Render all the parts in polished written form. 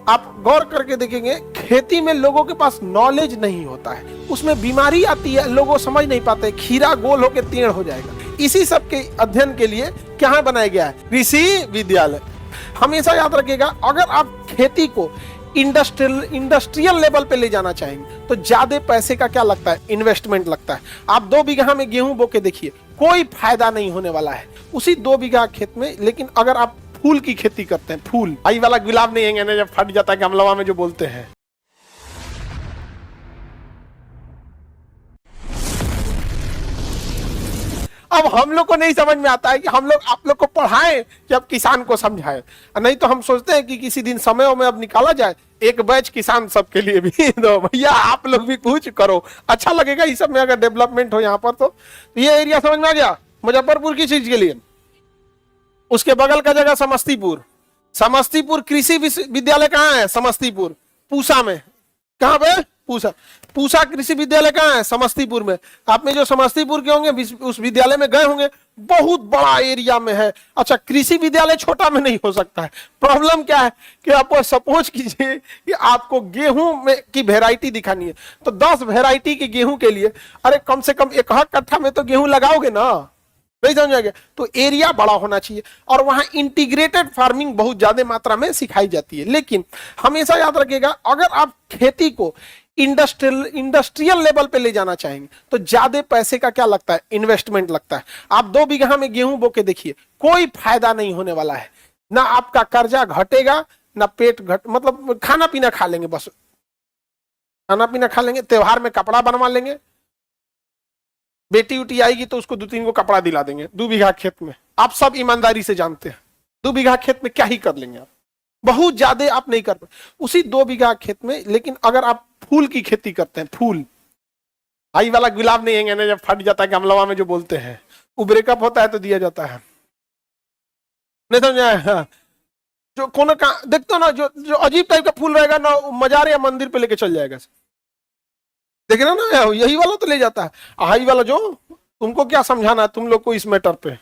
आप गौर करके देखेंगे, खेती में लोगों के पास नॉलेज नहीं होता है, उसमें बीमारी आती है, लोग समझ नहीं पाते, खीरा गोल होकर टेढ़ हो जाएगा। इसी सब के अध्ययन के लिए क्या बनाया गया है? कृषि विद्यालय। हमेशा याद रखिएगा, अगर आप खेती को इंडस्ट्रियल लेवल पे ले जाना चाहेंगे तो ज्यादा पैसे का क्या लगता है? इन्वेस्टमेंट लगता है। आप 2 बीघा में गेहूं बो के देखिए, कोई फायदा नहीं होने वाला है उसी 2 बीघा खेत में। लेकिन अगर आप फूल की खेती करते हैं, फूल आई वाला गुलाब नहीं है ना, जब फट जाता है गमलवा में जो बोलते हैं, अब हम लोग को नहीं समझ में आता है कि हम लोग आप लोग को पढ़ाएं कि अब किसान को समझाएं। नहीं तो हम सोचते हैं कि किसी दिन समय में अब निकाला जाए एक बैच किसान सबके लिए भी तो भैया आप लोग भी कुछ करो, अच्छा लगेगा इस सब में अगर डेवलपमेंट हो यहाँ पर। तो ये एरिया समझ में आ गया। मुजफ्फरपुर की चीज के लिए, उसके बगल का जगह समस्तीपुर। समस्तीपुर कृषि विश्वविद्यालय कहाँ है? समस्तीपुर, पूसा में। कहाँ पे? पूसा। पूसा कृषि विद्यालय कहाँ है? समस्तीपुर में। आप में जो समस्तीपुर के होंगे उस विद्यालय में गए होंगे, बहुत बड़ा एरिया में है। अच्छा, कृषि विद्यालय छोटा में नहीं हो सकता है। प्रॉब्लम क्या है कि आप सपोज कीजिए कि आपको गेहूं में की वेराइटी दिखानी है, तो 10 वेराइटी के गेहूं के लिए अरे कम से कम 1 कट्ठा में तो गेहूं लगाओगे ना, नहीं समझ? तो एरिया बड़ा होना चाहिए और वहां इंटीग्रेटेड फार्मिंग बहुत ज्यादा मात्रा में सिखाई जाती है। लेकिन हमेशा याद रखिएगा, अगर आप खेती को इंडस्ट्रियल लेवल पे ले जाना चाहेंगे तो ज्यादा पैसे का क्या लगता है? इन्वेस्टमेंट लगता है। आप 2 बीघा में गेहूं बो के देखिए, कोई फायदा नहीं होने वाला है। ना आपका कर्जा घटेगा, ना पेट मतलब खाना पीना खा लेंगे, बस खाना पीना खा लेंगे, त्योहार में कपड़ा बनवा लेंगे, बेटी उटी आएगी तो उसको 2-3 को कपड़ा दिला देंगे 2 बीघा खेत में। आप सब ईमानदारी से जानते हैं 2 बीघा खेत में क्या ही कर लेंगे आप, बहुत ज्यादा आप नहीं कर पाए उसी 2 बीघा खेत में। लेकिन अगर आप फूल की खेती करते हैं, फूल आई वाला गुलाब नहीं है ना, जब फट जाता है गमलवा में जो बोलते हैं, वो ब्रेकअप होता है तो दिया जाता है, नहीं समझा? हाँ। जो कोनो का देखते हो ना, जो अजीब टाइप का फूल रहेगा ना, मजार या मंदिर पे लेके चल जाएगा, देख रहे हो ना, यही वाला तो ले जाता है। हाई वाला जो, तुमको क्या समझाना है तुम लोग को इस मैटर पे?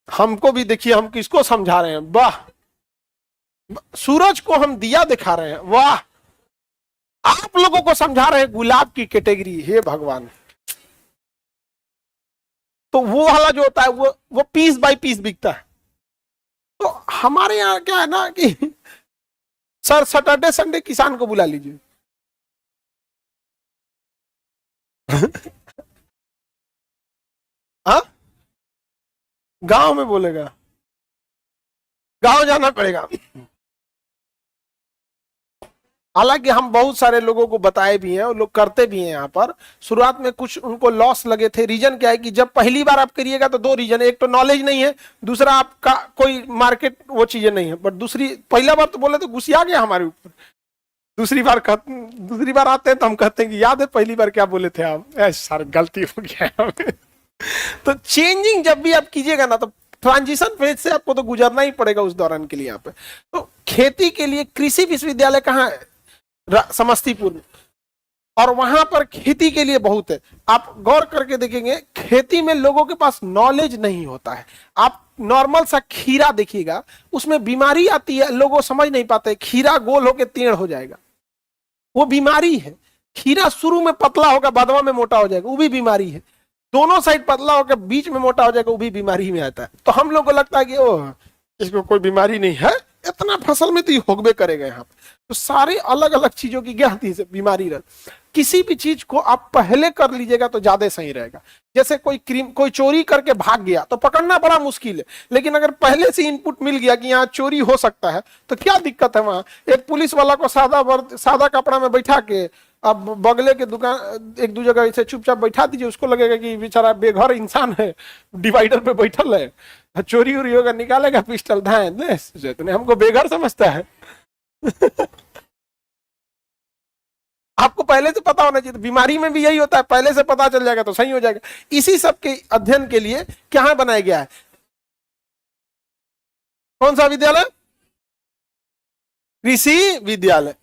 हमको भी देखिए, हम किसको समझा रहे हैं? वाह, सूरज को हम दिया दिखा रहे हैं, वाह, आप लोगों को समझा रहे हैं गुलाब की कैटेगरी। हे भगवान, तो वो वाला जो होता है वो पीस बाय पीस बिकता है। तो हमारे यहाँ क्या है ना कि सर सैटरडे संडे किसान को बुला लीजिए हाँ, गांव में बोलेगा, गांव जाना पड़ेगा। हालांकि हम बहुत सारे लोगों को बताए भी हैं और लोग करते भी हैं। यहाँ पर शुरुआत में कुछ उनको लॉस लगे थे। रीजन क्या है कि जब पहली बार आप करिएगा तो 2 रीजन, एक तो नॉलेज नहीं है, दूसरा आपका कोई मार्केट वो चीजें नहीं है। बट दूसरी, पहला बार तो बोले तो गुस्सा आ गया हमारे ऊपर, दूसरी बार आते हैं तो हम कहते हैं कि याद है पहली बार क्या बोले थे आप? सर गलती हो गया हमें तो चेंजिंग जब भी आप कीजिएगा ना, तो ट्रांजिशन फेज से आपको तो गुजरना ही पड़ेगा उस दौरान के लिए। यहाँ पे तो खेती के लिए कृषि विश्वविद्यालय कहाँ है? समस्तीपुर में। और वहां पर खेती के लिए बहुत है। आप गौर करके देखेंगे, खेती में लोगों के पास नॉलेज नहीं होता है। आप नॉर्मल सा खीरा देखिएगा, उसमें बीमारी आती है, लोग समझ नहीं पाते, खीरा गोल होकर टेढ़ हो जाएगा, वो बीमारी है। खीरा शुरू में पतला होगा, बादवा में मोटा हो जाएगा, वो भी बीमारी है। दोनों साइड पतला होकर बीच में मोटा हो जाएगा, वो भी बीमारी में आता है। तो हम लोग को लगता है कि ओह इसको कोई बीमारी नहीं है, इतना फसल में तो ये होगबे करेगा। यहाँ पे तो सारे अलग अलग चीजों की क्या होती है? बीमारी रहती। किसी भी चीज को आप पहले कर लीजिएगा तो ज्यादा सही रहेगा। जैसे कोई चोरी करके भाग गया तो पकड़ना बड़ा मुश्किल है, लेकिन अगर पहले से इनपुट मिल गया कि यहाँ चोरी हो सकता है तो क्या दिक्कत है? वहां एक पुलिस वाला को सादा कपड़ा में बैठा के अब बगले के दुकान 1-2 जगह ऐसे चुपचाप बैठा दीजिए, उसको लगेगा कि बेचारा बेघर इंसान है, डिवाइडर पे बैठल है, चोरी उरी होगा, निकालेगा पिस्टल, धाए हमको बेघर समझता है आपको पहले से पता होना चाहिए। बीमारी में भी यही होता है, पहले से पता चल जाएगा तो सही हो जाएगा। इसी सब के अध्ययन के लिए क्या बनाया गया है? कौन सा विद्यालय? कृषि विद्यालय।